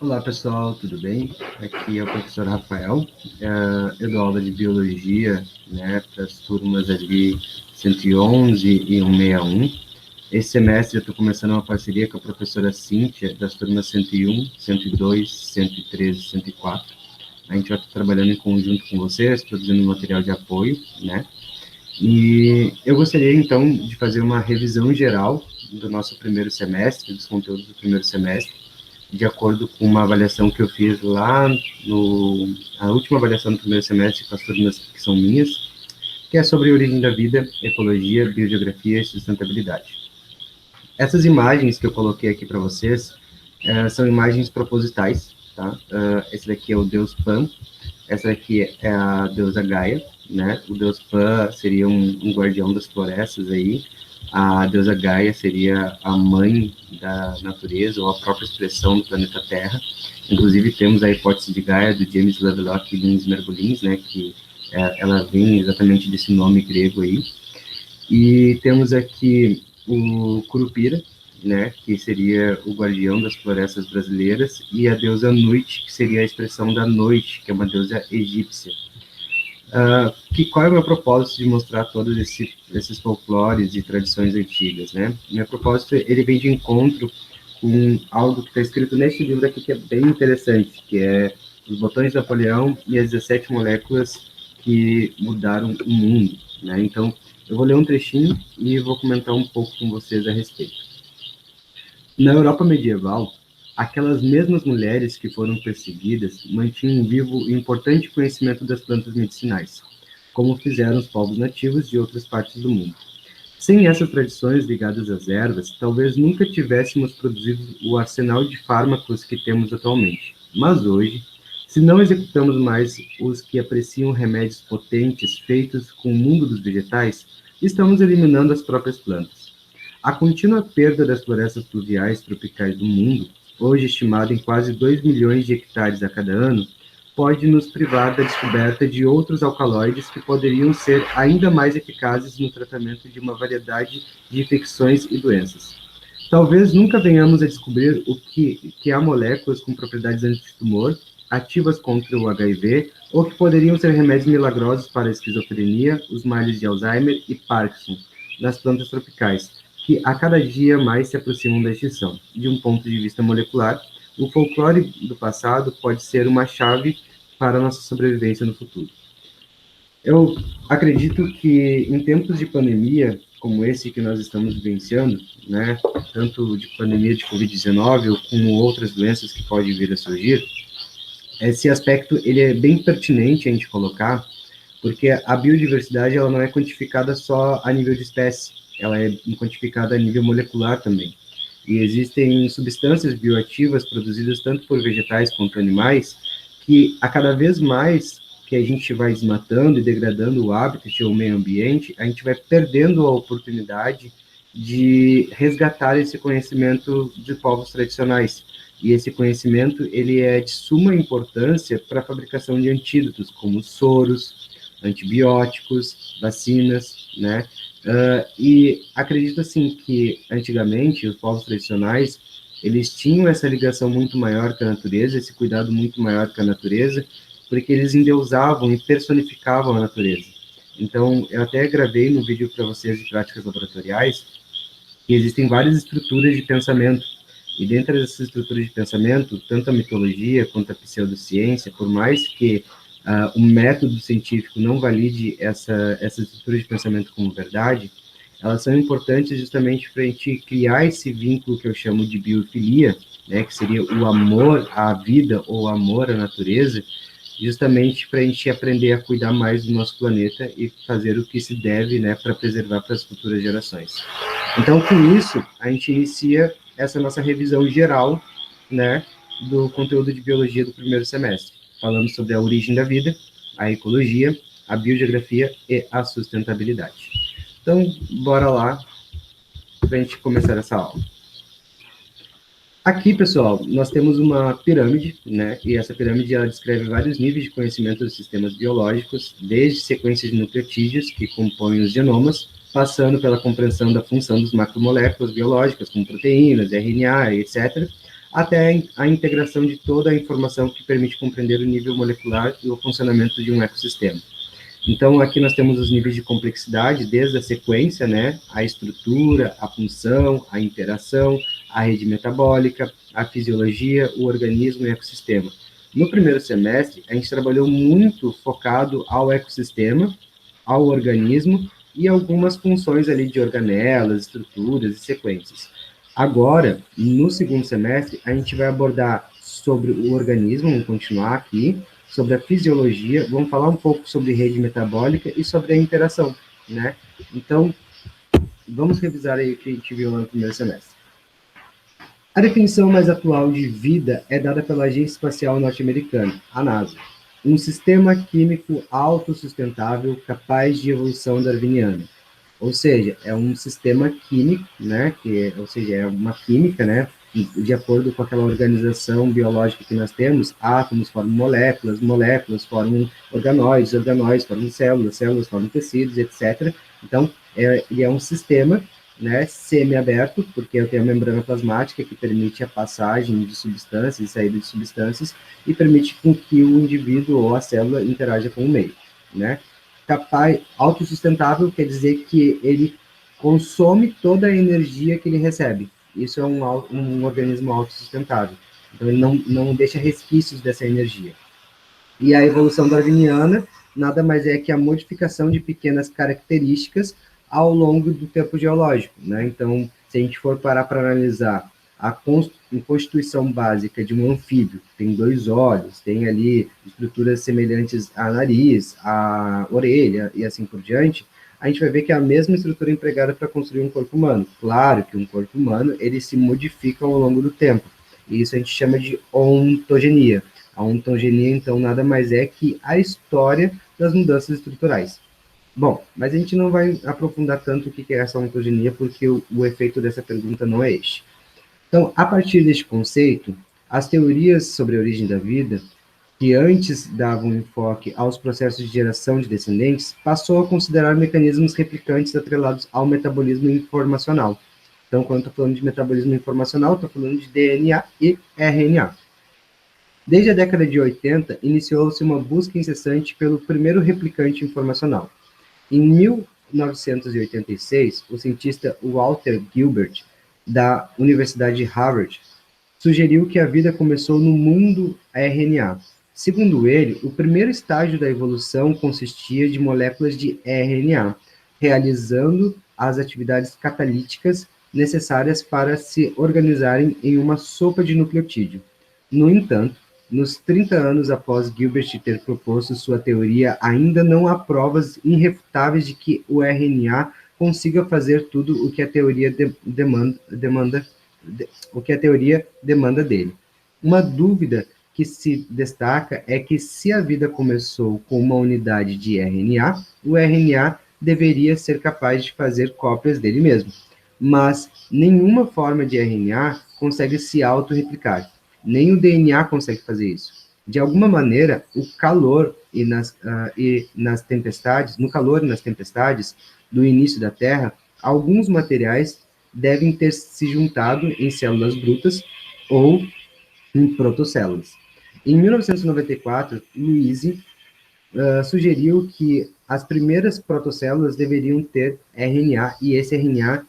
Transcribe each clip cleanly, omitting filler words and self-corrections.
Olá, pessoal, tudo bem? Aqui é o professor Rafael. Eu dou aula de biologia, né, para as turmas ali 111 e 161. Esse semestre eu estou começando uma parceria com a professora Cíntia, das turmas 101, 102, 113 e 104. A gente vai estar trabalhando em conjunto com vocês, produzindo material de apoio, né? E eu gostaria, então, de fazer uma revisão geral do nosso primeiro semestre, dos conteúdos do primeiro semestre, de acordo com uma avaliação que eu fiz lá a última avaliação do primeiro semestre com as turmas que são minhas, que é sobre a origem da vida, ecologia, biogeografia e sustentabilidade. Essas imagens que eu coloquei aqui para vocês são imagens propositais, tá? Esse daqui é o deus Pan, essa daqui é a deusa Gaia, né? O deus Pan seria um guardião das florestas aí, a deusa Gaia seria a mãe da natureza, ou a própria expressão do planeta Terra. Inclusive, temos a hipótese de Gaia, do James Lovelock e Lins Margolins, né, que ela vem exatamente desse nome grego aí. E temos aqui o Curupira, né, que seria o guardião das florestas brasileiras, e a deusa Nut, que seria a expressão da noite, que é uma deusa egípcia. Qual é o meu propósito de mostrar todos esses folclores e tradições antigas, né? Meu propósito, ele vem de encontro com algo que está escrito neste livro aqui, que é bem interessante, que é Os Botões de Napoleão e as 17 Moléculas que Mudaram o Mundo, né? Então, eu vou ler um trechinho e vou comentar um pouco com vocês a respeito. Na Europa medieval, aquelas mesmas mulheres que foram perseguidas mantinham vivo o importante conhecimento das plantas medicinais, como fizeram os povos nativos de outras partes do mundo. Sem essas tradições ligadas às ervas, talvez nunca tivéssemos produzido o arsenal de fármacos que temos atualmente. Mas hoje, se não executamos mais os que apreciam remédios potentes feitos com o mundo dos vegetais, estamos eliminando as próprias plantas. A contínua perda das florestas pluviais tropicais do mundo, hoje estimada em quase 2 milhões de hectares a cada ano, pode nos privar da descoberta de outros alcaloides que poderiam ser ainda mais eficazes no tratamento de uma variedade de infecções e doenças. Talvez nunca venhamos a descobrir que há moléculas com propriedades antitumor, ativas contra o HIV, ou que poderiam ser remédios milagrosos para a esquizofrenia, os males de Alzheimer e Parkinson, nas plantas tropicais, que a cada dia mais se aproximam da extinção. De um ponto de vista molecular, o folclore do passado pode ser uma chave para a nossa sobrevivência no futuro. Eu acredito que em tempos de pandemia, como esse que nós estamos vivenciando, né, tanto de pandemia de Covid-19 ou como outras doenças que podem vir a surgir, esse aspecto ele é bem pertinente a gente colocar, porque a biodiversidade ela não é quantificada só a nível de espécie, ela é quantificada a nível molecular também. E existem substâncias bioativas produzidas tanto por vegetais quanto animais, que a cada vez mais que a gente vai desmatando e degradando o habitat ou o meio ambiente, a gente vai perdendo a oportunidade de resgatar esse conhecimento de povos tradicionais. E esse conhecimento, ele é de suma importância para a fabricação de antídotos, como soros, antibióticos, vacinas, né? E acredito, assim, que antigamente os povos tradicionais, eles tinham essa ligação muito maior com a natureza, esse cuidado muito maior com a natureza, porque eles endeusavam e personificavam a natureza. Então, eu até gravei no vídeo para vocês de práticas laboratoriais, que existem várias estruturas de pensamento, e dentro dessas estruturas de pensamento, tanto a mitologia quanto a pseudociência, por mais que o método científico não valide essa estrutura de pensamento como verdade, elas são importantes justamente para a gente criar esse vínculo que eu chamo de biofilia, né, que seria o amor à vida ou o amor à natureza, justamente para a gente aprender a cuidar mais do nosso planeta e fazer o que se deve, né, para preservar para as futuras gerações. Então, com isso, a gente inicia essa nossa revisão geral, né, do conteúdo de biologia do primeiro semestre. Falamos sobre a origem da vida, a ecologia, a biogeografia e a sustentabilidade. Então, bora lá para a gente começar essa aula. Aqui, pessoal, nós temos uma pirâmide, né? E essa pirâmide ela descreve vários níveis de conhecimento dos sistemas biológicos, desde sequências de nucleotídeos que compõem os genomas, passando pela compreensão da função das macromoléculas biológicas, como proteínas, RNA, etc., até a integração de toda a informação que permite compreender o nível molecular e o funcionamento de um ecossistema. Então, aqui nós temos os níveis de complexidade, desde a sequência, né, a estrutura, a função, a interação, a rede metabólica, a fisiologia, o organismo e o ecossistema. No primeiro semestre, a gente trabalhou muito focado ao ecossistema, ao organismo e algumas funções ali de organelas, estruturas e sequências. Agora, no segundo semestre, a gente vai abordar sobre o organismo, vamos continuar aqui, sobre a fisiologia, vamos falar um pouco sobre rede metabólica e sobre a interação, né? Então, vamos revisar aí o que a gente viu lá no primeiro semestre. A definição mais atual de vida é dada pela Agência Espacial Norte-Americana, a NASA, um sistema químico autossustentável capaz de evolução darwiniana. Ou seja, é um sistema químico, né, ou seja, é uma química, né, de acordo com aquela organização biológica que nós temos, átomos formam moléculas, moléculas formam organóides, organóides formam células, células formam tecidos, etc. Então, ele é um sistema, né, semi-aberto, porque eu tenho a membrana plasmática que permite a passagem de substâncias e saída de substâncias e permite com que o indivíduo ou a célula interaja com o meio, né? Capaz, autossustentável quer dizer que ele consome toda a energia que ele recebe. Isso é um organismo autossustentável. Então, ele não deixa resquícios dessa energia. E a evolução darwiniana nada mais é que a modificação de pequenas características ao longo do tempo geológico, né? Então, se a gente for parar para analisar a constituição básica de um anfíbio, tem 2 olhos, tem ali estruturas semelhantes a nariz, a orelha e assim por diante, a gente vai ver que é a mesma estrutura empregada para construir um corpo humano. Claro que um corpo humano, ele se modifica ao longo do tempo, e isso a gente chama de ontogenia. A ontogenia, então, nada mais é que a história das mudanças estruturais. Bom, mas a gente não vai aprofundar tanto o que é essa ontogenia, porque o efeito dessa pergunta não é este. Então, a partir deste conceito, as teorias sobre a origem da vida, que antes davam enfoque aos processos de geração de descendentes, passou a considerar mecanismos replicantes atrelados ao metabolismo informacional. Então, quando estou falando de metabolismo informacional, estou falando de DNA e RNA. Desde a década de 80, iniciou-se uma busca incessante pelo primeiro replicante informacional. Em 1986, o cientista Walter Gilbert, da Universidade de Harvard, sugeriu que a vida começou no mundo RNA. Segundo ele, o primeiro estágio da evolução consistia de moléculas de RNA, realizando as atividades catalíticas necessárias para se organizarem em uma sopa de nucleotídeo. No entanto, nos 30 anos após Gilbert ter proposto sua teoria, ainda não há provas irrefutáveis de que o RNA consiga fazer tudo o que a teoria demanda dele. Uma dúvida que se destaca é que se a vida começou com uma unidade de RNA, o RNA deveria ser capaz de fazer cópias dele mesmo. Mas nenhuma forma de RNA consegue se autorreplicar. Nem o DNA consegue fazer isso. De alguma maneira, o calor nas tempestades, no calor e nas tempestades do início da Terra, alguns materiais devem ter se juntado em células brutas ou em protocélulas. Em 1994, Louise sugeriu que as primeiras protocélulas deveriam ter RNA e esse RNA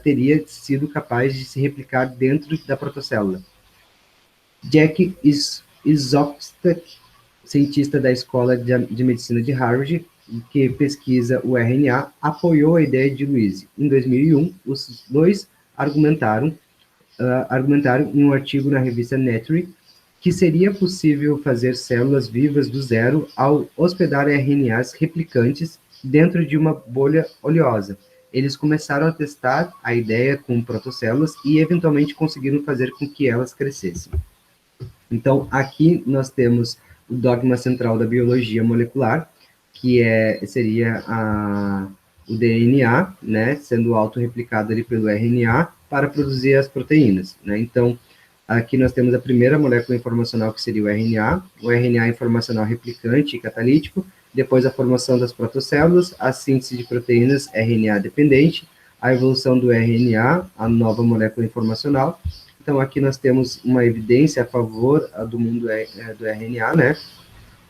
teria sido capaz de se replicar dentro da protocélula. Jack Szostak, cientista da Escola de Medicina de Harvard, que pesquisa o RNA, apoiou a ideia de Louise. Em 2001, os dois argumentaram em um artigo na revista Nature que seria possível fazer células vivas do zero ao hospedar RNAs replicantes dentro de uma bolha oleosa. Eles começaram a testar a ideia com protocélulas e eventualmente conseguiram fazer com que elas crescessem. Então, aqui nós temos o dogma central da biologia molecular, que seria o DNA, né, sendo autorreplicado ali pelo RNA para produzir as proteínas, né? Então, aqui nós temos a primeira molécula informacional, que seria o RNA informacional replicante e catalítico, depois a formação das protocélulas, a síntese de proteínas RNA dependente, a evolução do RNA, a nova molécula informacional. Então, aqui nós temos uma evidência a favor do mundo do RNA, né?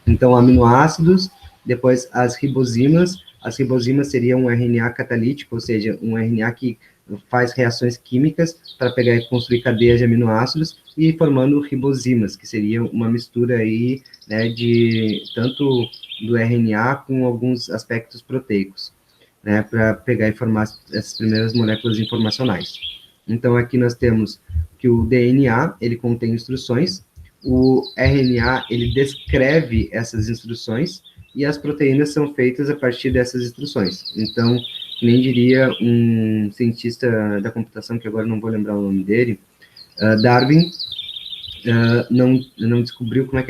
Então, aminoácidos, depois as ribozimas. As ribozimas seriam um RNA catalítico, ou seja, um RNA que faz reações químicas para pegar e construir cadeias de aminoácidos e formando ribozimas, que seria uma mistura aí, né, de tanto do RNA com alguns aspectos proteicos, né, para pegar e formar essas primeiras moléculas informacionais. Então, aqui nós temos que o DNA, ele contém instruções, o RNA, ele descreve essas instruções, e as proteínas são feitas a partir dessas instruções. Então, nem diria um cientista da computação, que agora não vou lembrar o nome dele, Darwin, não descobriu como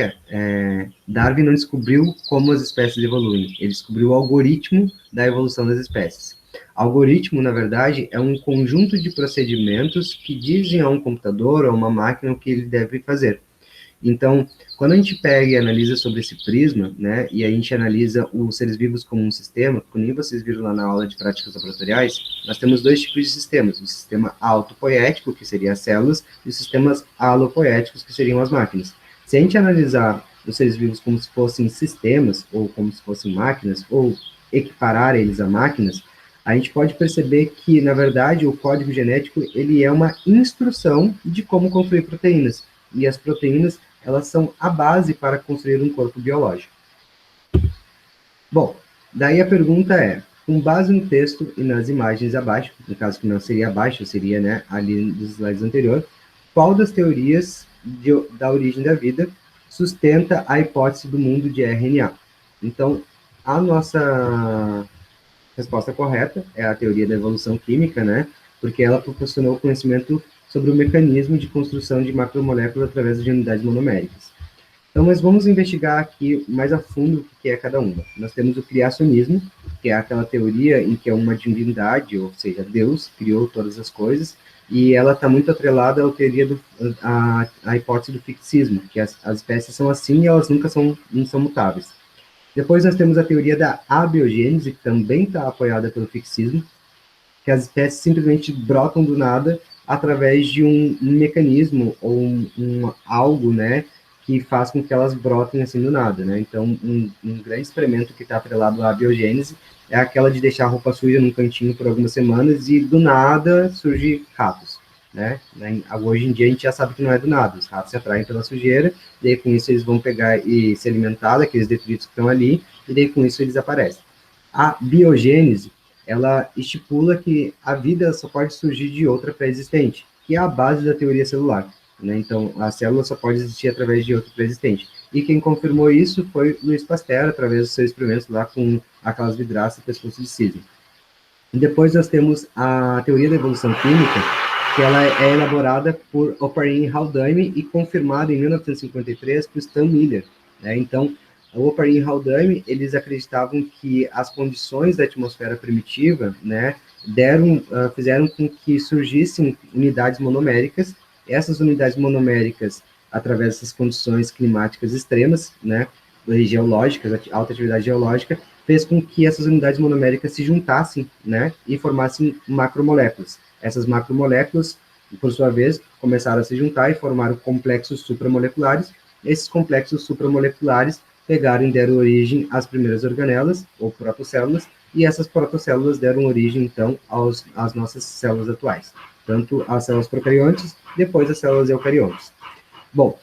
Darwin não descobriu como as espécies evoluem, ele descobriu o algoritmo da evolução das espécies. Algoritmo, na verdade, é um conjunto de procedimentos que dizem a um computador ou a uma máquina o que ele deve fazer. Então, quando a gente pega e analisa sobre esse prisma, né, e a gente analisa os seres vivos como um sistema, como vocês viram lá na aula de práticas laboratoriais, nós temos dois tipos de sistemas: o sistema autopoético, que seria as células, e os sistemas alopoéticos, que seriam as máquinas. Se a gente analisar os seres vivos como se fossem sistemas, ou como se fossem máquinas, ou equiparar eles a máquinas, a gente pode perceber que, na verdade, o código genético, ele é uma instrução de como construir proteínas, e as proteínas, elas são a base para construir um corpo biológico. Bom, daí a pergunta é, com base no texto e nas imagens abaixo, no caso que não seria abaixo, seria, né, ali dos slides anteriores, qual das teorias da origem da vida sustenta a hipótese do mundo de RNA? Então, a nossa resposta correta é a teoria da evolução química, né, porque ela proporcionou conhecimento sobre o mecanismo de construção de macromoléculas através de unidades monoméricas. Então, nós vamos investigar aqui mais a fundo o que é cada uma. Nós temos o criacionismo, que é aquela teoria em que uma divindade, ou seja, Deus, criou todas as coisas, e ela está muito atrelada à teoria à hipótese do fixismo, que as espécies são assim e elas nunca não são mutáveis. Depois nós temos a teoria da abiogênese, que também está apoiada pelo fixismo, que as espécies simplesmente brotam do nada através de um mecanismo ou algo, né, que faz com que elas brotem assim do nada, né? Então, um grande experimento que está atrelado à biogênese é aquela de deixar a roupa suja num cantinho por algumas semanas e do nada surge ratos, né? Hoje em dia a gente já sabe que não é do nada, os ratos se atraem pela sujeira, e daí com isso eles vão pegar e se alimentar daqueles detritos que estão ali, e daí com isso eles aparecem. A biogênese, ela estipula que a vida só pode surgir de outra pré-existente, que é a base da teoria celular, né? Então, a célula só pode existir através de outra pré-existente. E quem confirmou isso foi Louis Pasteur, através dos seus experimentos lá com aquelas vidraças pescoço de cisne. E depois nós temos a teoria da evolução química, que ela é elaborada por Oparin Haldane e confirmada em 1953 por Stan Miller, né? Então, o Oparin e Haldane, eles acreditavam que as condições da atmosfera primitiva, né, fizeram com que surgissem unidades monoméricas. Essas unidades monoméricas, através dessas condições climáticas extremas, né, geológicas, alta atividade geológica, fez com que essas unidades monoméricas se juntassem, né, e formassem macromoléculas. Essas macromoléculas, por sua vez, começaram a se juntar e formaram complexos supramoleculares. Esses complexos supramoleculares pegaram e deram origem às primeiras organelas, ou protocélulas, e essas protocélulas deram origem, então, às nossas células atuais, tanto as células procariontes, depois as células eucariontes. Bom,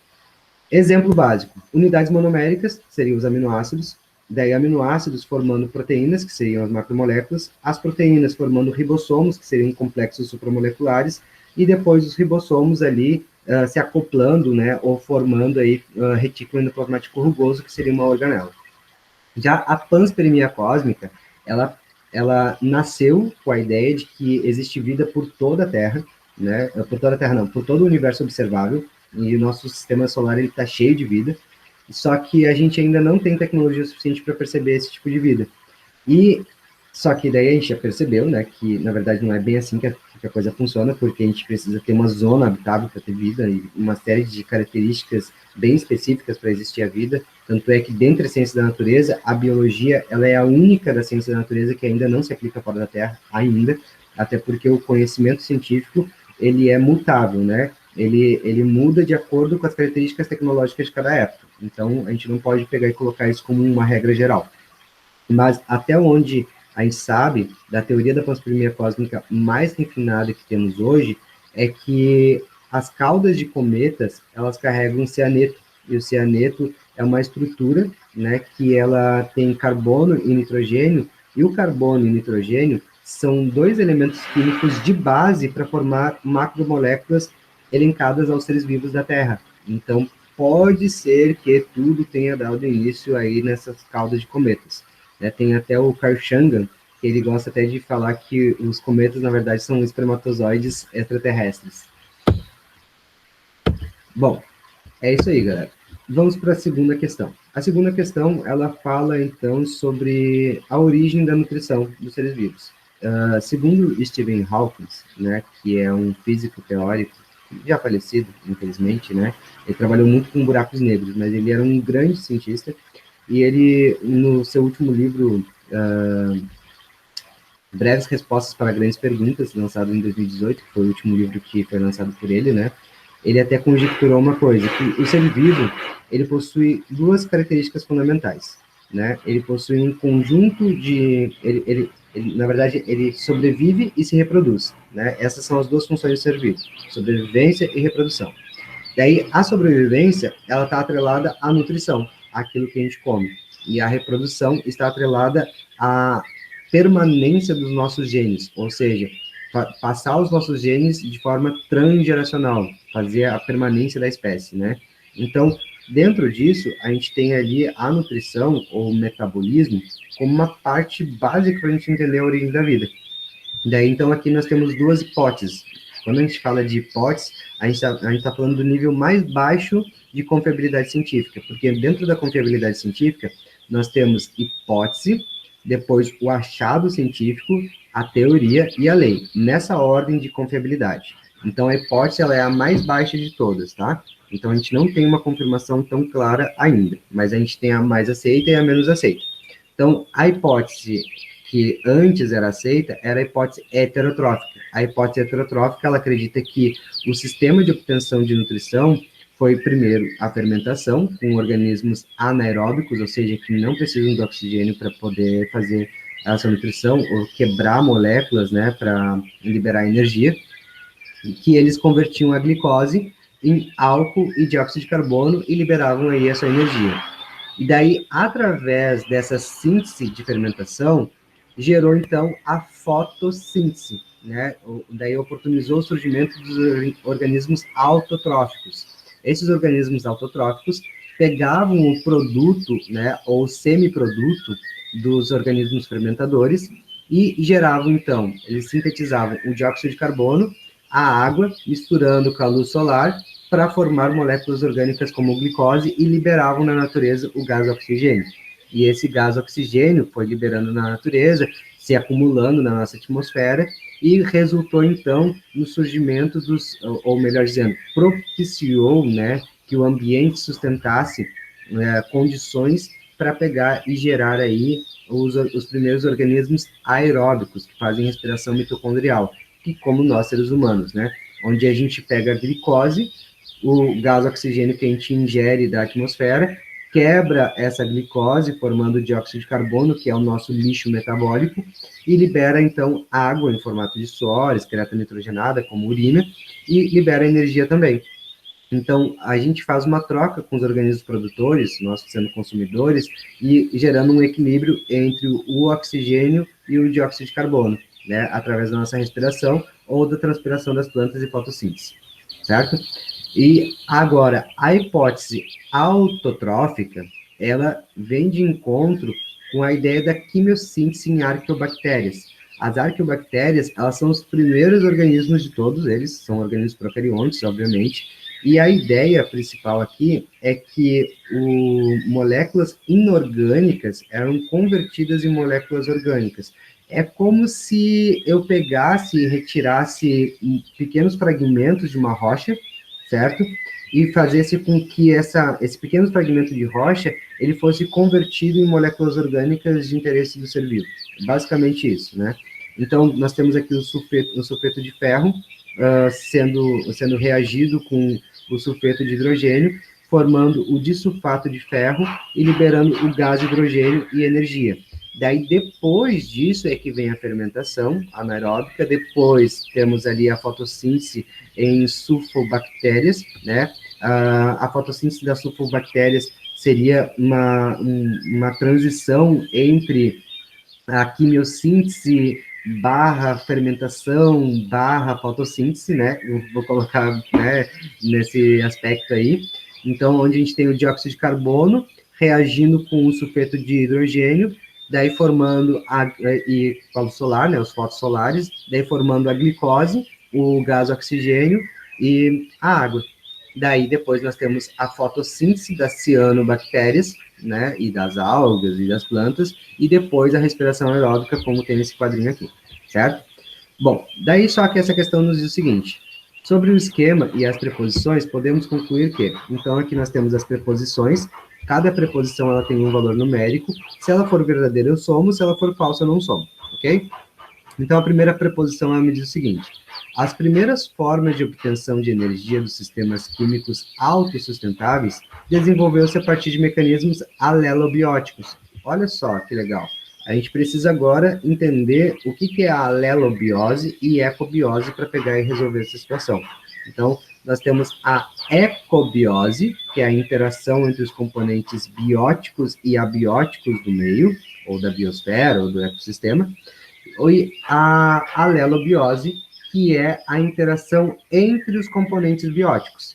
exemplo básico, unidades monoméricas seriam os aminoácidos, daí aminoácidos formando proteínas, que seriam as macromoléculas, as proteínas formando ribossomos, que seriam complexos supramoleculares, e depois os ribossomos ali se acoplando, né, ou formando aí retículo endoplasmático rugoso, que seria uma organela. Já a panspermia cósmica, ela nasceu com a ideia de que existe vida por toda a Terra, né, por toda a Terra não, por todo o universo observável, e o nosso sistema solar está cheio de vida, só que a gente ainda não tem tecnologia suficiente para perceber esse tipo de vida. Só que daí a gente já percebeu, né, que na verdade não é bem assim que a coisa funciona, porque a gente precisa ter uma zona habitável para ter vida e uma série de características bem específicas para existir a vida. Tanto é que dentro da ciência da natureza, a biologia, ela é a única da ciência da natureza que ainda não se aplica fora da Terra, ainda, até porque o conhecimento científico, ele é mutável, né? ele muda de acordo com as características tecnológicas de cada época. Então, a gente não pode pegar e colocar isso como uma regra geral. Mas até onde a gente sabe, da teoria da panspermia cósmica mais refinada que temos hoje, é que as caudas de cometas, elas carregam cianeto, e o cianeto é uma estrutura, né, que ela tem carbono e nitrogênio, e o carbono e o nitrogênio são dois elementos químicos de base para formar macromoléculas elencadas aos seres vivos da Terra. Então, pode ser que tudo tenha dado início aí nessas caudas de cometas. Né? Tem até o Carl Sagan, que ele gosta até de falar que os cometas, na verdade, são espermatozoides extraterrestres. Bom, é isso aí, galera. Vamos para a segunda questão. A segunda questão, ela fala, então, sobre a origem da nutrição dos seres vivos. Segundo Stephen Hawking, né, que é um físico teórico, já falecido, infelizmente, né, ele trabalhou muito com buracos negros, mas ele era um grande cientista, e ele, no seu último livro, Breves Respostas para Grandes Perguntas, lançado em 2018, que foi o último livro que foi lançado por ele, né, ele até conjecturou uma coisa, que o ser vivo, ele possui duas características fundamentais, né, ele possui um conjunto de, na verdade, ele sobrevive e se reproduz, né, essas são as duas funções do ser vivo, sobrevivência e reprodução. Daí, a sobrevivência, ela está atrelada à nutrição, àquilo que a gente come, e a reprodução está atrelada à permanência dos nossos genes, ou seja, passar os nossos genes de forma transgeracional, fazer a permanência da espécie, né? Então, dentro disso, a gente tem ali a nutrição, ou metabolismo, como uma parte básica para a gente entender a origem da vida. Daí, então, aqui nós temos duas hipóteses. Quando a gente fala de hipótese, a gente tá falando do nível mais baixo de confiabilidade científica, porque dentro da confiabilidade científica, nós temos hipótese, depois o achado científico, a teoria e a lei, nessa ordem de confiabilidade. Então, a hipótese, ela é a mais baixa de todas, tá? Então, a gente não tem uma confirmação tão clara ainda, mas a gente tem a mais aceita e a menos aceita. Então, a hipótese que antes era aceita era a hipótese heterotrófica. A hipótese heterotrófica, ela acredita que o sistema de obtenção de nutrição foi, primeiro, a fermentação, com organismos anaeróbicos, ou seja, que não precisam do oxigênio para poder fazer essa nutrição, ou quebrar moléculas, né, para liberar energia, que eles convertiam a glicose em álcool e dióxido de carbono e liberavam aí essa energia. E daí, através dessa síntese de fermentação, gerou, então, a fotossíntese, né? Daí oportunizou o surgimento dos organismos autotróficos. Esses organismos autotróficos pegavam o produto, né, ou semiproduto dos organismos fermentadores e geravam, então, eles sintetizavam o dióxido de carbono, a água, misturando com a luz solar, para formar moléculas orgânicas como glicose e liberavam na natureza o gás oxigênio. E esse gás oxigênio foi liberando na natureza, se acumulando na nossa atmosfera e resultou, então, no surgimento dos, ou melhor dizendo, propiciou, né, que o ambiente sustentasse condições para pegar e gerar aí os primeiros organismos aeróbicos, que fazem respiração mitocondrial, que como nós, seres humanos, né, onde a gente pega a glicose, o gás oxigênio que a gente ingere da atmosfera, quebra essa glicose, formando dióxido de carbono, que é o nosso lixo metabólico, e libera, então, água em formato de suor, excreta nitrogenada, como urina, e libera energia também. Então, a gente faz uma troca com os organismos produtores, nós sendo consumidores, e gerando um equilíbrio entre o oxigênio e o dióxido de carbono, né, através da nossa respiração ou da transpiração das plantas e fotossíntese, certo? E agora, a hipótese autotrófica, ela vem de encontro com a ideia da quimiossíntese em arqueobactérias. As arqueobactérias, elas são os primeiros organismos de todos eles, são organismos procariontes, obviamente, e a ideia principal aqui é que moléculas inorgânicas eram convertidas em moléculas orgânicas. É como se eu pegasse e retirasse pequenos fragmentos de uma rocha, certo? E fazesse com que esse pequeno fragmento de rocha, ele fosse convertido em moléculas orgânicas de interesse do ser vivo. Basicamente isso, né? Então, nós temos aqui o sulfeto de ferro, sendo reagido com o sulfeto de hidrogênio, formando o disulfato de ferro e liberando o gás de hidrogênio e energia. Daí, depois disso, é que vem a fermentação anaeróbica, depois temos ali a fotossíntese em sulfobactérias, né? A fotossíntese das sulfobactérias seria uma transição entre a quimiossíntese barra fermentação barra fotossíntese, né? Eu vou colocar, né, nesse aspecto aí. Então, onde a gente tem o dióxido de carbono reagindo com o sulfeto de hidrogênio, daí formando e com a luz solar, né, os fótons solares, daí formando a glicose, o gás oxigênio e a água. Daí, depois, nós temos a fotossíntese das cianobactérias, né, e das algas e das plantas, e depois a respiração aeróbica, como tem nesse quadrinho aqui, certo? Bom, daí só que essa questão nos diz o seguinte: sobre o esquema e as preposições, podemos concluir que, então, aqui nós temos as preposições, cada preposição ela tem um valor numérico, se ela for verdadeira eu somo, se ela for falsa eu não somo, ok? Então, a primeira preposição ela me diz o seguinte: as primeiras formas de obtenção de energia dos sistemas químicos autossustentáveis desenvolveu-se a partir de mecanismos alelobióticos. Olha só que legal. A gente precisa agora entender o que é a alelobiose e ecobiose para pegar e resolver essa situação. Então, nós temos a ecobiose, que é a interação entre os componentes bióticos e abióticos do meio, ou da biosfera, ou do ecossistema, e a alelobiose, que é a interação entre os componentes bióticos.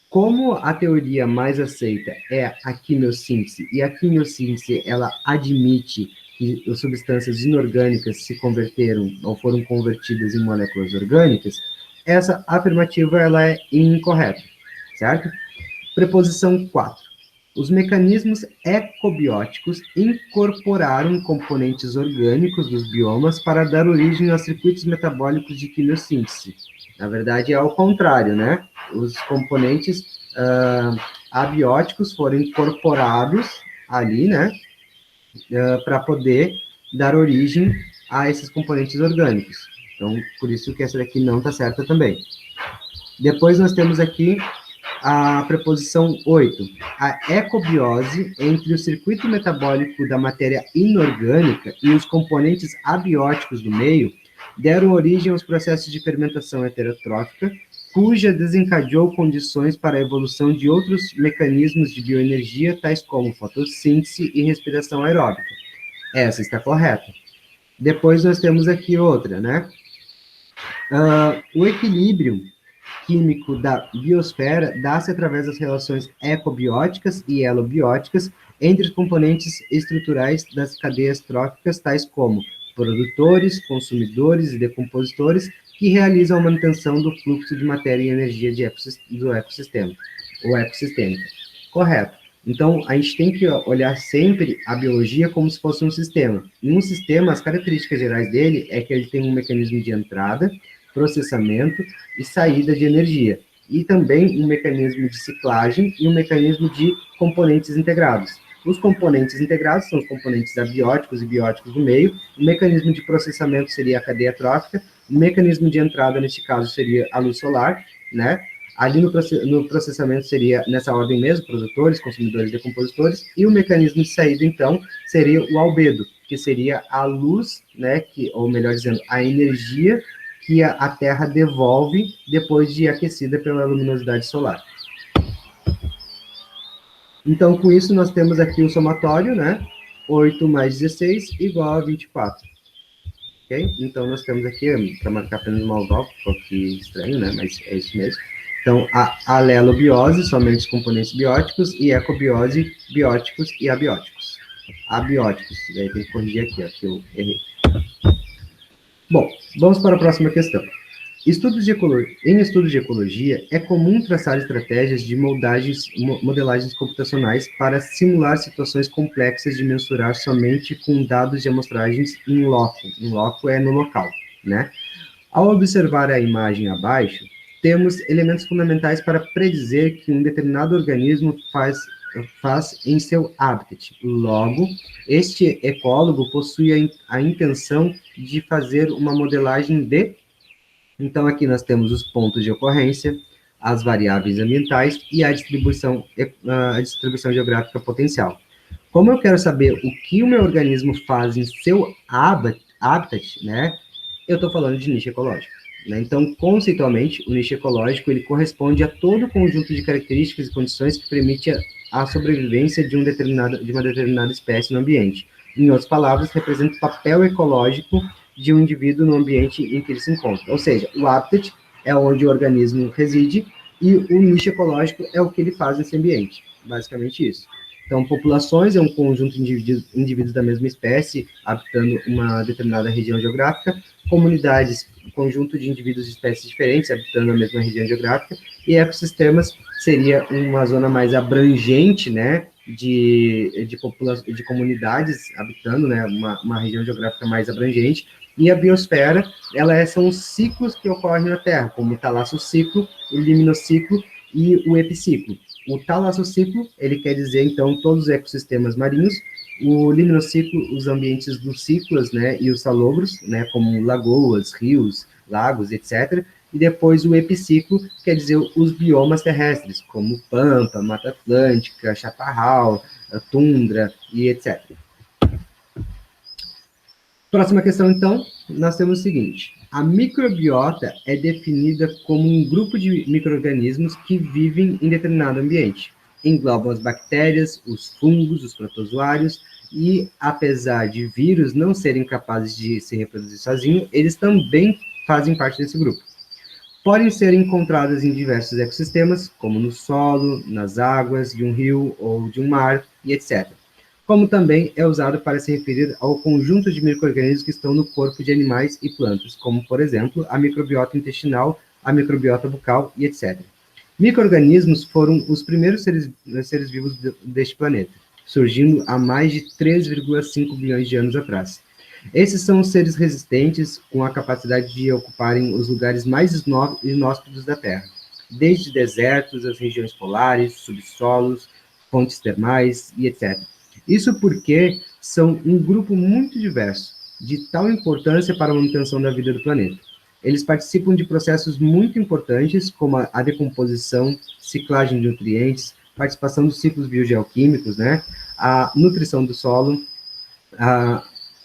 Como a teoria mais aceita é a quimiossíntese, e a quimiossíntese ela admite que as substâncias inorgânicas se converteram ou foram convertidas em moléculas orgânicas, essa afirmativa ela é incorreta, certo? Preposição 4. Os mecanismos ecobióticos incorporaram componentes orgânicos dos biomas para dar origem aos circuitos metabólicos de quimiossíntese. Na verdade, é ao contrário, né? Os componentes abióticos foram incorporados ali, né? Para poder dar origem a esses componentes orgânicos. Então, por isso que essa daqui não está certa também. Depois nós temos aqui a preposição 8, a ecobiose entre o circuito metabólico da matéria inorgânica e os componentes abióticos do meio deram origem aos processos de fermentação heterotrófica, cuja desencadeou condições para a evolução de outros mecanismos de bioenergia, tais como fotossíntese e respiração aeróbica. Essa está correta. Depois nós temos aqui outra, né? O equilíbrio químico da biosfera dá-se através das relações ecobióticas e elobióticas entre os componentes estruturais das cadeias tróficas, tais como produtores, consumidores e decompositores, que realizam a manutenção do fluxo de matéria e energia do ecossistema, ou ecossistêmica. Correto. Então, a gente tem que olhar sempre a biologia como se fosse um sistema. Em um sistema, as características gerais dele é que ele tem um mecanismo de entrada, processamento e saída de energia, e também um mecanismo de ciclagem e um mecanismo de componentes integrados. Os componentes integrados são os componentes abióticos e bióticos do meio, o mecanismo de processamento seria a cadeia trófica, o mecanismo de entrada, neste caso, seria a luz solar, né? Ali no processamento seria nessa ordem mesmo, produtores, consumidores e decompositores, e o mecanismo de saída, então, seria o albedo, que seria a luz, né, ou melhor dizendo, a energia que a Terra devolve depois de aquecida pela luminosidade solar. Então, com isso, nós temos aqui o somatório, né? 8 mais 16 igual a 24. Ok? Então, nós temos aqui, para marcar apenas uma oval, ficou aqui estranho, né? Mas é isso mesmo. Então, a alelobiose, somente os componentes bióticos, e ecobiose, bióticos e abióticos. Abióticos, daí tem que corrigir aqui, ó, que eu errei. Bom, vamos para a próxima questão. Em estudos de ecologia, é comum traçar estratégias de modelagens computacionais para simular situações complexas de mensurar somente com dados de amostragens in loco. In loco é no local, né? Ao observar a imagem abaixo, temos elementos fundamentais para predizer que um determinado organismo faz em seu habitat. Logo, este ecólogo possui a intenção de fazer uma modelagem de Então, aqui nós temos os pontos de ocorrência, as variáveis ambientais e a distribuição geográfica potencial. Como eu quero saber o que o meu organismo faz em seu habitat, né, eu estou falando de nicho ecológico. Né? Então, conceitualmente, o nicho ecológico ele corresponde a todo o conjunto de características e condições que permite a sobrevivência de uma determinada espécie no ambiente. Em outras palavras, representa o papel ecológico de um indivíduo no ambiente em que ele se encontra. Ou seja, o habitat é onde o organismo reside e o nicho ecológico é o que ele faz nesse ambiente. Basicamente isso. Então, populações é um conjunto de indivíduos da mesma espécie habitando uma determinada região geográfica, comunidades, um conjunto de indivíduos de espécies diferentes habitando a mesma região geográfica, e ecossistemas seria uma zona mais abrangente, né, de comunidades habitando, né, uma região geográfica mais abrangente, e a biosfera, são os ciclos que ocorrem na Terra, como o talassociclo, o liminociclo e o epiciclo. O talassociclo, ele quer dizer, então, todos os ecossistemas marinhos, o liminociclo, os ambientes dos ciclos, né, e os salobros, né, como lagoas, rios, lagos, etc., e depois o epiciclo, quer dizer os biomas terrestres, como pampa, mata atlântica, chaparral, tundra e etc. Próxima questão, então, nós temos o seguinte: a microbiota é definida como um grupo de micro-organismos que vivem em determinado ambiente. Englobam as bactérias, os fungos, os protozoários, e apesar de vírus não serem capazes de se reproduzir sozinhos, eles também fazem parte desse grupo. Podem ser encontradas em diversos ecossistemas, como no solo, nas águas de um rio ou de um mar, e etc. Como também é usado para se referir ao conjunto de micro-organismos que estão no corpo de animais e plantas, como, por exemplo, a microbiota intestinal, a microbiota bucal e etc. Micro-organismos foram os primeiros seres vivos deste planeta, surgindo há mais de 3,5 bilhões de anos atrás. Esses são os seres resistentes com a capacidade de ocuparem os lugares mais inóspitos da Terra, desde desertos, as regiões polares, subsolos, fontes termais e etc. Isso porque são um grupo muito diverso, de tal importância para a manutenção da vida do planeta. Eles participam de processos muito importantes, como a decomposição, ciclagem de nutrientes, participação dos ciclos biogeoquímicos, né? A nutrição do solo, a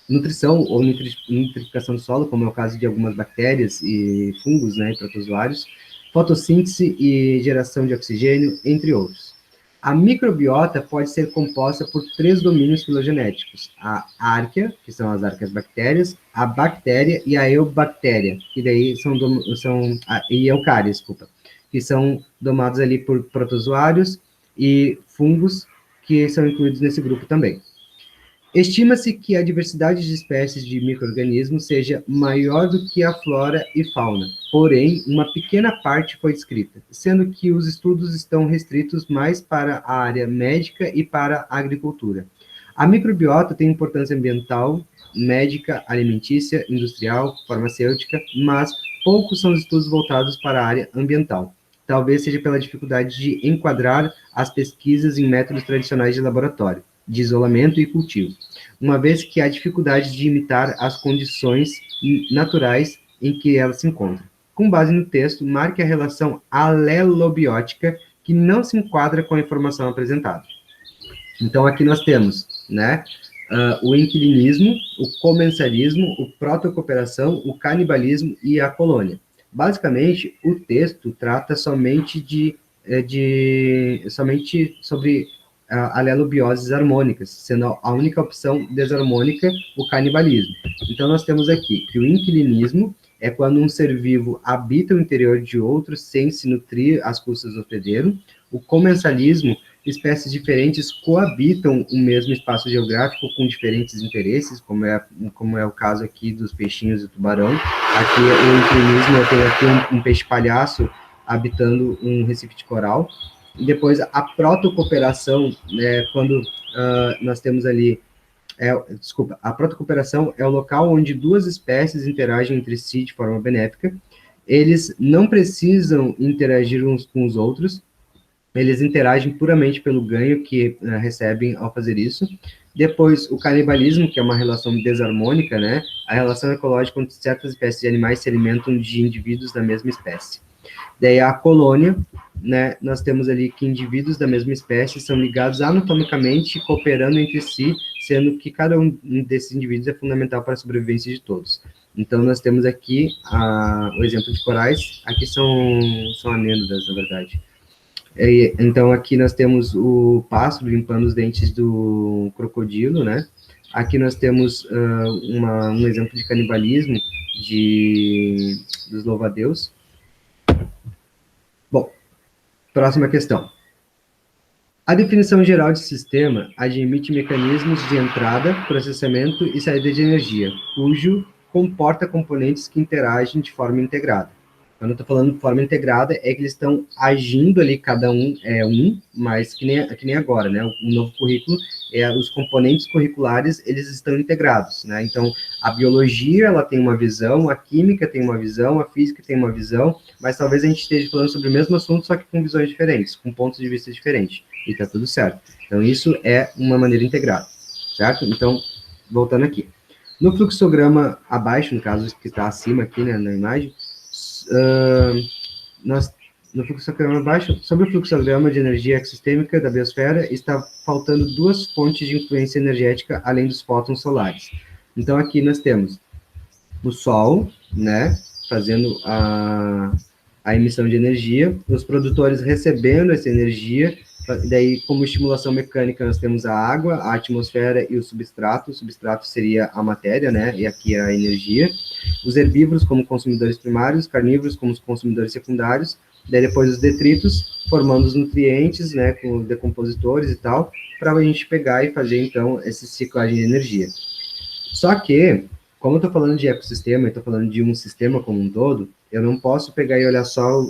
nutrição ou nitrificação do solo, como é o caso de algumas bactérias e fungos, né, e protozoários, fotossíntese e geração de oxigênio, entre outros. A microbiota pode ser composta por 3 domínios filogenéticos: a árquea, que são as arqueas-bactérias, a bactéria e a eubactéria, que daí e eucária, desculpa, que são domados ali por protozoários e fungos, que são incluídos nesse grupo também. Estima-se que a diversidade de espécies de micro-organismos seja maior do que a flora e fauna, porém, uma pequena parte foi descrita, sendo que os estudos estão restritos mais para a área médica e para a agricultura. A microbiota tem importância ambiental, médica, alimentícia, industrial, farmacêutica, mas poucos são os estudos voltados para a área ambiental. Talvez seja pela dificuldade de enquadrar as pesquisas em métodos tradicionais de laboratório, de isolamento e cultivo, uma vez que há dificuldade de imitar as condições naturais em que ela se encontra. Com base no texto, marque a relação alelobiótica que não se enquadra com a informação apresentada. Então, aqui nós temos, né, o inquilinismo, o comensalismo, o protocooperação, o canibalismo e a colônia. Basicamente, o texto trata somente somente sobre alelobioses harmônicas, sendo a única opção desarmônica o canibalismo. Então, nós temos aqui que o inquilinismo é quando um ser vivo habita o interior de outro sem se nutrir às custas do hospedeiro. O comensalismo, espécies diferentes coabitam o mesmo espaço geográfico com diferentes interesses, como é o caso aqui dos peixinhos e tubarão. Aqui o inquilinismo, eu tenho aqui um peixe palhaço habitando um recife de coral. E depois a protocooperação, né, quando nós temos ali, a protocooperação é o local onde duas espécies interagem entre si de forma benéfica. Eles não precisam interagir uns com os outros, eles interagem puramente pelo ganho que recebem ao fazer isso. Depois, o canibalismo, que é uma relação desarmônica, né? A relação ecológica onde certas espécies de animais se alimentam de indivíduos da mesma espécie. Daí, a colônia, né? Nós temos ali que indivíduos da mesma espécie são ligados anatomicamente, cooperando entre si, sendo que cada um desses indivíduos é fundamental para a sobrevivência de todos. Então, nós temos aqui o exemplo de corais. Aqui são amêndoas, na verdade. Então, aqui nós temos o pássaro limpando os dentes do crocodilo, né? Aqui nós temos um exemplo de canibalismo dos louva-a-Deus. Bom, próxima questão. A definição geral de sistema admite mecanismos de entrada, processamento e saída de energia, cujo comporta componentes que interagem de forma integrada. Quando eu estou falando de forma integrada, é que eles estão agindo ali, cada um é um, mas que nem agora, né? O novo currículo, os componentes curriculares, eles estão integrados, né? Então, a biologia, ela tem uma visão, a química tem uma visão, a física tem uma visão, mas talvez a gente esteja falando sobre o mesmo assunto, só que com visões diferentes, com pontos de vista diferentes, e tá tudo certo. Então, isso é uma maneira integrada, certo? Então, voltando aqui. No fluxograma abaixo, no caso, que está acima aqui, né, na imagem, no fluxograma abaixo, sobre o fluxograma de energia ecossistêmica da biosfera, está faltando duas fontes de influência energética além dos fótons solares. Então, aqui nós temos o Sol, né, fazendo a emissão de energia, os produtores recebendo essa energia. Daí, como estimulação mecânica, nós temos a água, a atmosfera e o substrato. O substrato seria a matéria, né? E aqui a energia. Os herbívoros como consumidores primários, carnívoros como os consumidores secundários. Daí, depois, os detritos, formando os nutrientes, né? Com decompositores e tal, para a gente pegar e fazer, então, essa ciclagem de energia. Só que, como eu estou falando de ecossistema, eu estou falando de um sistema como um todo, eu não posso pegar e olhar só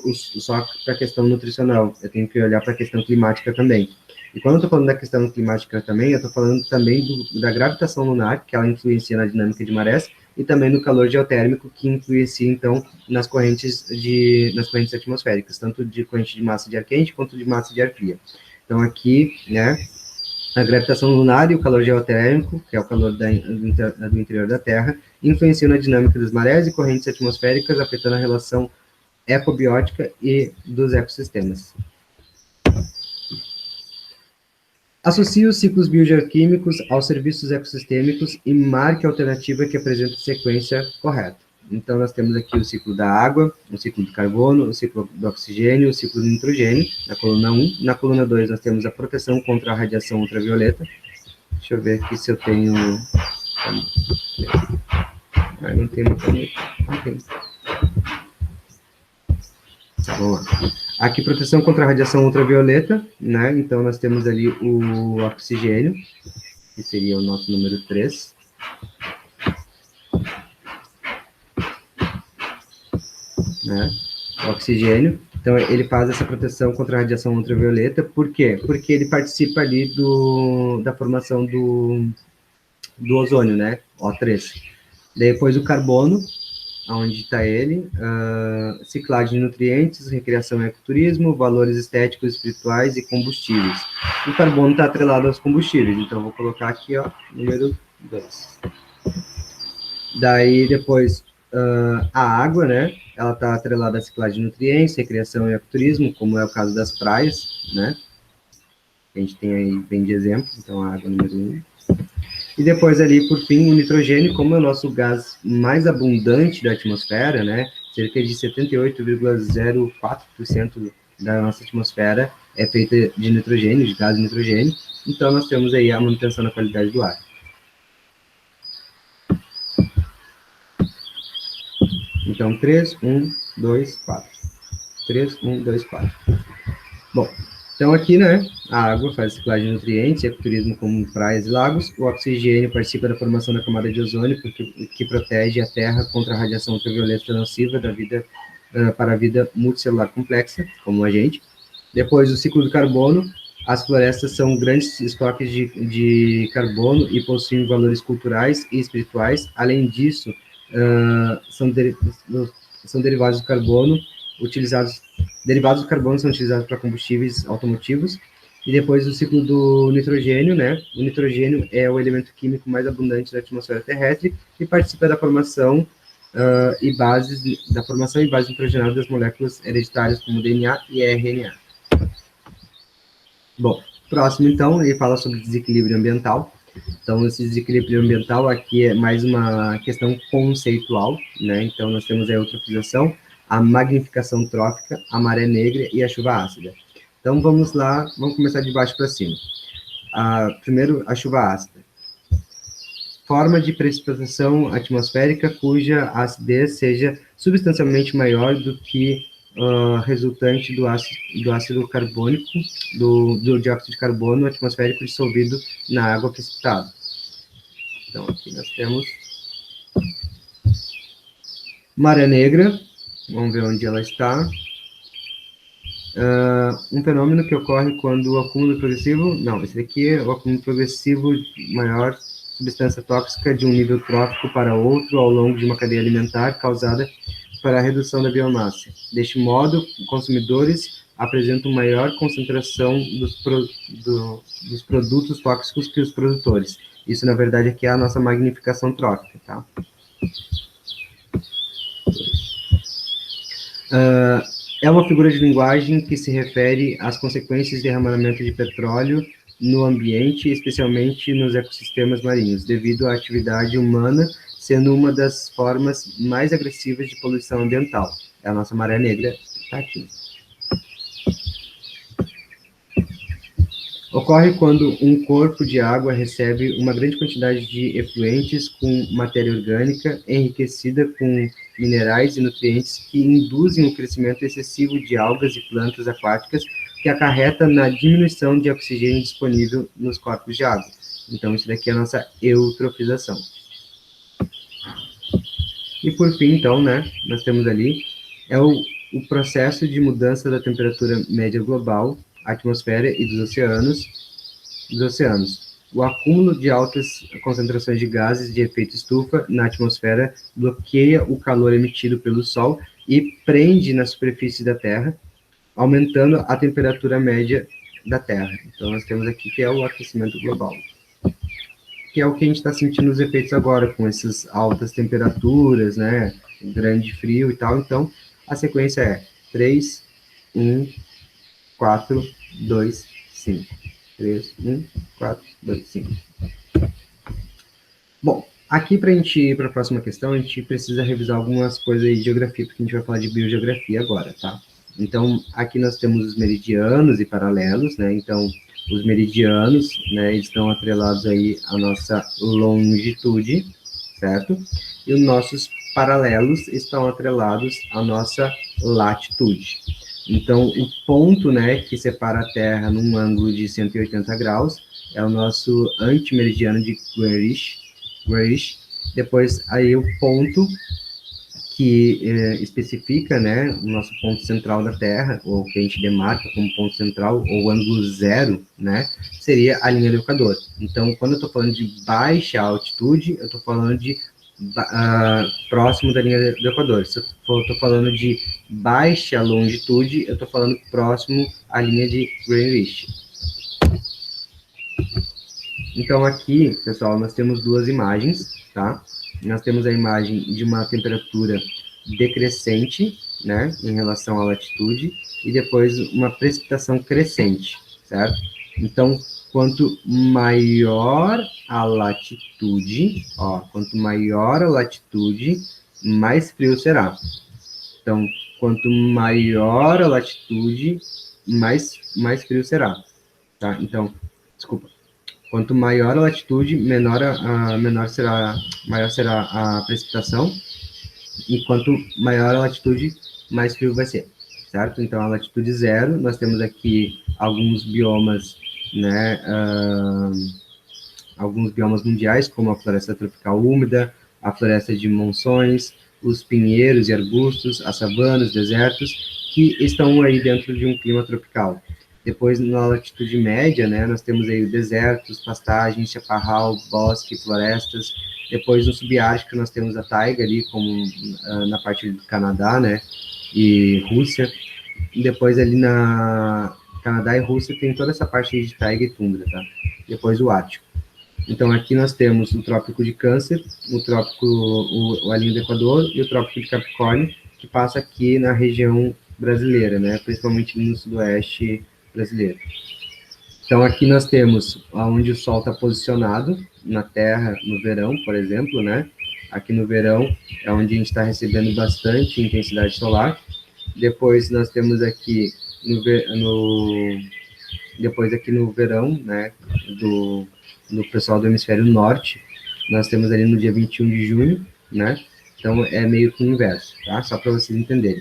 para a questão nutricional, eu tenho que olhar para a questão climática também. E quando eu estou falando da questão climática também, eu estou falando também da gravitação lunar, que ela influencia na dinâmica de marés, e também no calor geotérmico, que influencia, então, nas correntes atmosféricas, tanto de corrente de massa de ar quente, quanto de massa de ar fria. Então, aqui, né, a gravitação lunar e o calor geotérmico, que é o calor do interior da Terra, influenciam na dinâmica das marés e correntes atmosféricas, afetando a relação ecobiótica e dos ecossistemas. Associe os ciclos biogeoquímicos aos serviços ecossistêmicos e marque a alternativa que apresenta a sequência correta. Então, nós temos aqui o ciclo da água, o ciclo do carbono, o ciclo do oxigênio, o ciclo do nitrogênio, na coluna 1. Na coluna 2, nós temos a proteção contra a radiação ultravioleta. Deixa eu ver aqui se eu tenho... não tem uma caneta. Tá, vamos lá. Aqui, proteção contra a radiação ultravioleta, né? Então, nós temos ali o oxigênio, que seria o nosso número 3. Né? O oxigênio. Então, ele faz essa proteção contra a radiação ultravioleta. Por quê? Porque ele participa ali da formação do ozônio, né? O3. Depois o carbono, onde está ele, ciclagem de nutrientes, recreação e ecoturismo, valores estéticos, espirituais e combustíveis. O carbono está atrelado aos combustíveis, então vou colocar aqui, ó, número 2. Daí, depois, a água, né? Ela está atrelada à ciclagem de nutrientes, recreação e ecoturismo, como é o caso das praias, né? A gente tem aí bem de exemplo, então a água número 1. E depois ali, por fim, o nitrogênio, como é o nosso gás mais abundante da atmosfera, né? Cerca de 78,04% da nossa atmosfera é feita de nitrogênio, de gás de nitrogênio. Então, nós temos aí a manutenção da qualidade do ar. Então, 3, 1, 2, 4. 3, 1, 2, 4. Bom, então aqui, né, a água faz ciclagem de nutrientes, ecoturismo como praias e lagos, o oxigênio participa da formação da camada de ozônio, que protege a Terra contra a radiação ultravioleta nociva para a vida multicelular complexa, como a gente. Depois, o ciclo do carbono, as florestas são grandes estoques de carbono e possuem valores culturais e espirituais. Além disso, são derivados do carbono derivados do carbono são utilizados para combustíveis automotivos, E depois o ciclo do nitrogênio, né? O nitrogênio é o elemento químico mais abundante da atmosfera terrestre e participa da formação da formação e base nitrogenada das moléculas hereditárias como DNA e RNA. Bom, próximo então, ele fala sobre desequilíbrio ambiental. Então, esse desequilíbrio ambiental aqui é mais uma questão conceitual, né? Então, nós temos a eutrofização, a magnificação trófica, a maré negra e a chuva ácida. Então, vamos lá, vamos começar de baixo para cima. Primeiro, a chuva ácida. Forma de precipitação atmosférica cuja acidez seja substancialmente maior do que resultante do ácido carbônico, do dióxido de carbono atmosférico dissolvido na água precipitada. Então, aqui nós temos maré negra, vamos ver onde ela está. Um fenômeno que ocorre quando o acúmulo progressivo, não, esse daqui é o acúmulo progressivo maior substância tóxica de um nível trófico para outro ao longo de uma cadeia alimentar causada para a redução da biomassa. Deste modo, consumidores apresentam maior concentração dos produtos tóxicos que os produtores. Isso, na verdade, aqui é a nossa magnificação trófica, tá? É uma figura de linguagem que se refere às consequências de derramamento de petróleo no ambiente, especialmente nos ecossistemas marinhos, devido à atividade humana, sendo uma das formas mais agressivas de poluição ambiental. É a nossa maré negra, está aqui. Ocorre quando um corpo de água recebe uma grande quantidade de efluentes com matéria orgânica enriquecida com minerais e nutrientes que induzem o crescimento excessivo de algas e plantas aquáticas, que acarreta na diminuição de oxigênio disponível nos corpos de água. Então, isso daqui é a nossa eutrofização. E por fim, então, né, nós temos ali, o processo de mudança da temperatura média global, atmosfera e dos oceanos. O acúmulo de altas concentrações de gases de efeito estufa na atmosfera bloqueia o calor emitido pelo Sol e prende na superfície da Terra, aumentando a temperatura média da Terra. Então, nós temos aqui que é o aquecimento global, que é o que a gente está sentindo os efeitos agora, com essas altas temperaturas, né, grande frio e tal. Então, a sequência é 3, 1, 4, 2, 5. 3, 1, 4, 2, 5. Bom, aqui para a gente ir para a próxima questão, a gente precisa revisar algumas coisas aí de geografia, porque a gente vai falar de biogeografia agora, tá? Então, aqui nós temos os meridianos e paralelos, né? Então, os meridianos, né, estão atrelados aí à nossa longitude, certo? E os nossos paralelos estão atrelados à nossa latitude. Então, o ponto, né, que separa a Terra num ângulo de 180 graus é o nosso antimeridiano de Greenwich. Depois, aí o ponto que especifica, né, o nosso ponto central da Terra, ou que a gente demarca como ponto central, ou ângulo zero, né, seria a linha do Equador. Então, quando eu estou falando de baixa altitude, eu estou falando de próximo da linha do Equador. Se eu estou falando de baixa longitude, eu estou falando próximo à linha de Greenwich. Então, aqui, pessoal, nós temos duas imagens, tá? Nós temos a imagem de uma temperatura decrescente, né, em relação à latitude, e depois uma precipitação crescente, certo? Então, quanto maior a latitude, quanto maior a latitude, mais frio será. Então, quanto maior a latitude, mais frio será, tá? Então, desculpa. Quanto maior a latitude, maior será a precipitação, e quanto maior a latitude, mais frio vai ser, certo? Então, a latitude zero, nós temos aqui alguns biomas, né, alguns biomas mundiais, como a floresta tropical úmida, a floresta de monções, os pinheiros e arbustos, as savanas, desertos, que estão aí dentro de um clima tropical. Depois, na latitude média, né, nós temos aí desertos, pastagens, chaparral, bosque, florestas. Depois, no subártico, nós temos a taiga ali, como na parte do Canadá, né, e Rússia. E depois, ali na Canadá Canadá e Rússia tem toda essa parte de taiga e tundra, tá? Depois o Ártico. Então, aqui nós temos o Trópico de Câncer, a linha do Equador e o Trópico de Capricórnio, que passa aqui na região brasileira, né? Principalmente no sudoeste brasileiro. Então, aqui nós temos onde o Sol está posicionado, na Terra, no verão, por exemplo, né? Aqui no verão é onde a gente está recebendo bastante intensidade solar. Depois nós temos aqui depois aqui no verão, né, do pessoal do hemisfério norte, nós temos ali no dia 21 de junho, né? Então é meio que o inverso, tá? Só para vocês entenderem.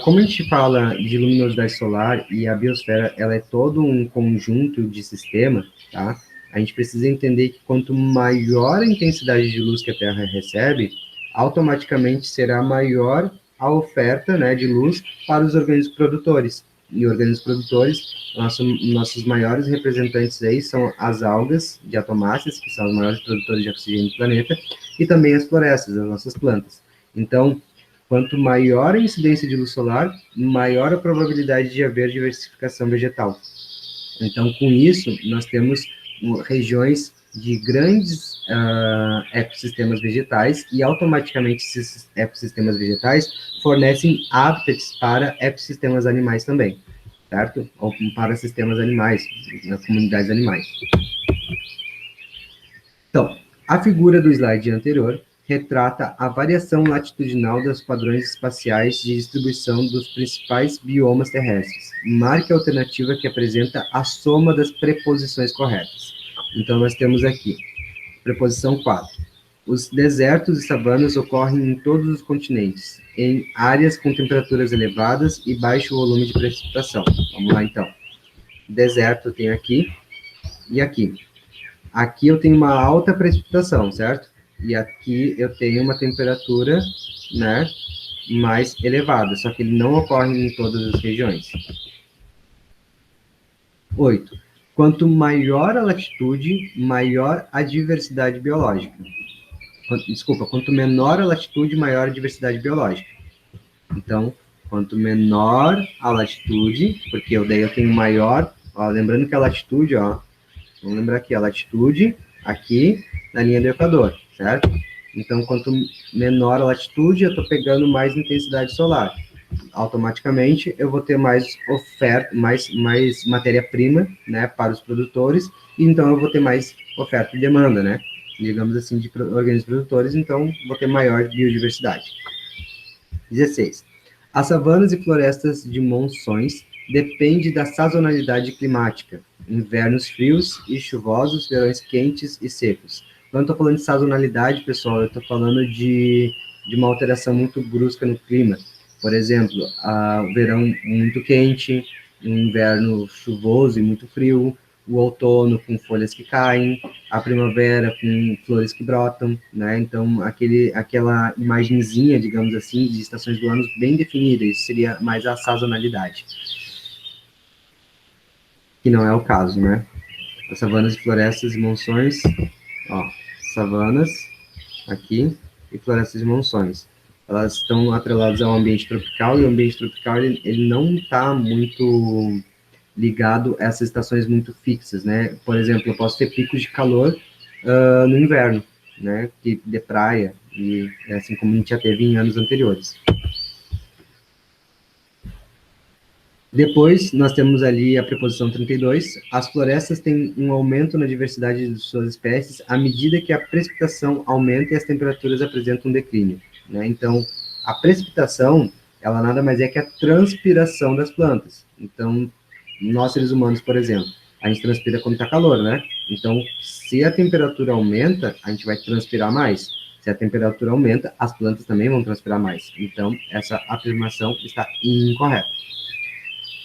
Como a gente fala de luminosidade solar e a biosfera, ela é todo um conjunto de sistema, tá? A gente precisa entender que quanto maior a intensidade de luz que a Terra recebe, automaticamente será maior a oferta, né, de luz para os organismos produtores. E organismos produtores, nossos maiores representantes aí são as algas diatomáceas, que são os maiores produtores de oxigênio do planeta, e também as florestas, as nossas plantas. Então, quanto maior a incidência de luz solar, maior a probabilidade de haver diversificação vegetal. Então, com isso, nós temos regiões de grandes ecossistemas vegetais e, automaticamente, esses ecossistemas vegetais fornecem hábitats para ecossistemas animais também, certo? Ou para sistemas animais, nas comunidades animais. Então, a figura do slide anterior retrata a variação latitudinal dos padrões espaciais de distribuição dos principais biomas terrestres. Marque a alternativa que apresenta a soma das preposições corretas. Então, nós temos aqui, preposição 4. Os desertos e savanas ocorrem em todos os continentes, em áreas com temperaturas elevadas e baixo volume de precipitação. Vamos lá, então. Deserto eu tenho aqui e aqui. Aqui eu tenho uma alta precipitação, certo? E aqui eu tenho uma temperatura, né, mais elevada, só que ele não ocorre em todas as regiões. 8. Quanto maior a latitude, maior a diversidade biológica. Quanto menor a latitude, maior a diversidade biológica. Então, quanto menor a latitude, porque daí eu tenho maior, ó, lembrando que a latitude, ó, vamos lembrar aqui, a latitude aqui na linha do Equador, certo? Então, quanto menor a latitude, eu estou pegando mais intensidade solar. Automaticamente, eu vou ter mais oferta, mais matéria-prima, né, para os produtores, e então eu vou ter mais oferta e demanda, né? Digamos assim, de organismos produtores, então vou ter maior biodiversidade. 16. As savanas e florestas de monções dependem da sazonalidade climática, invernos frios e chuvosos, verões quentes e secos. Quando eu estou falando de sazonalidade, pessoal, eu estou falando de uma alteração muito brusca no clima. Por exemplo, o verão muito quente, o inverno chuvoso e muito frio, o outono com folhas que caem, a primavera com flores que brotam, né? Então, aquela imagenzinha, digamos assim, de estações do ano bem definida, isso seria mais a sazonalidade. Que não é o caso, né? As savanas, florestas e monções, ó, savanas aqui e florestas e monções. Elas estão atreladas ao ambiente tropical, e o ambiente tropical ele não está muito ligado a essas estações muito fixas, né? Por exemplo, eu posso ter picos de calor no inverno, né? De praia, e assim como a gente já teve em anos anteriores. Depois, nós temos ali a preposição 32. As florestas têm um aumento na diversidade de suas espécies à medida que a precipitação aumenta e as temperaturas apresentam um declínio, né? Então, a precipitação, ela nada mais é que a transpiração das plantas. Então, nós, seres humanos, por exemplo, a gente transpira quando está calor, né? Então, se a temperatura aumenta, a gente vai transpirar mais. Se a temperatura aumenta, as plantas também vão transpirar mais. Então, essa afirmação está incorreta.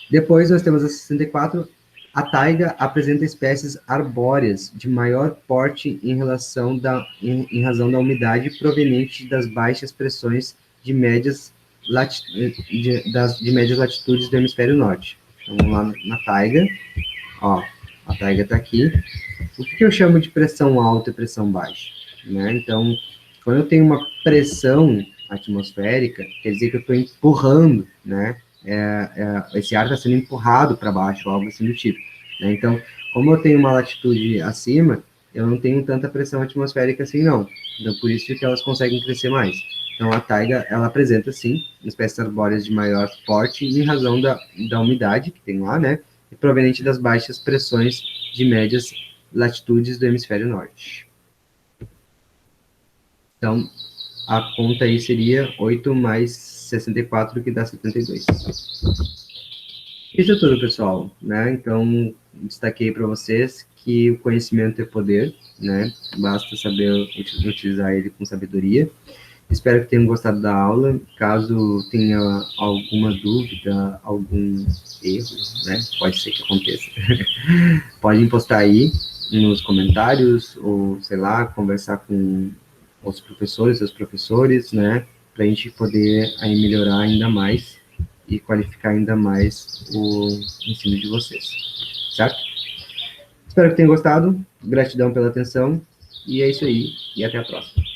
Depois, nós temos a 64. A taiga apresenta espécies arbóreas de maior porte em razão da umidade proveniente das baixas pressões de médias latitudes do hemisfério norte. Então, vamos lá na taiga. Ó, a taiga está aqui. O que eu chamo de pressão alta e pressão baixa, né? Então, quando eu tenho uma pressão atmosférica, quer dizer que eu estou empurrando, né, esse ar está sendo empurrado para baixo, algo assim do tipo, né? Então, como eu tenho uma latitude acima, eu não tenho tanta pressão atmosférica assim, não. Então, por isso que elas conseguem crescer mais. Então, a taiga, ela apresenta, sim, espécies arbóreas de maior porte em razão da umidade que tem lá, né? E proveniente das baixas pressões de médias latitudes do hemisfério norte. Então, a conta aí seria 8 mais 64, que dá 72. Isso é tudo, pessoal, né? Então, destaquei para vocês que o conhecimento é poder, né? Basta saber utilizar ele com sabedoria. Espero que tenham gostado da aula. Caso tenha alguma dúvida, algum erro, né? Pode ser que aconteça. Podem postar aí nos comentários, ou, sei lá, conversar com os professores, os professores, né? Para a gente poder aí melhorar ainda mais e qualificar ainda mais o ensino de vocês, certo? Espero que tenham gostado. Gratidão pela atenção. E é isso aí. E até a próxima.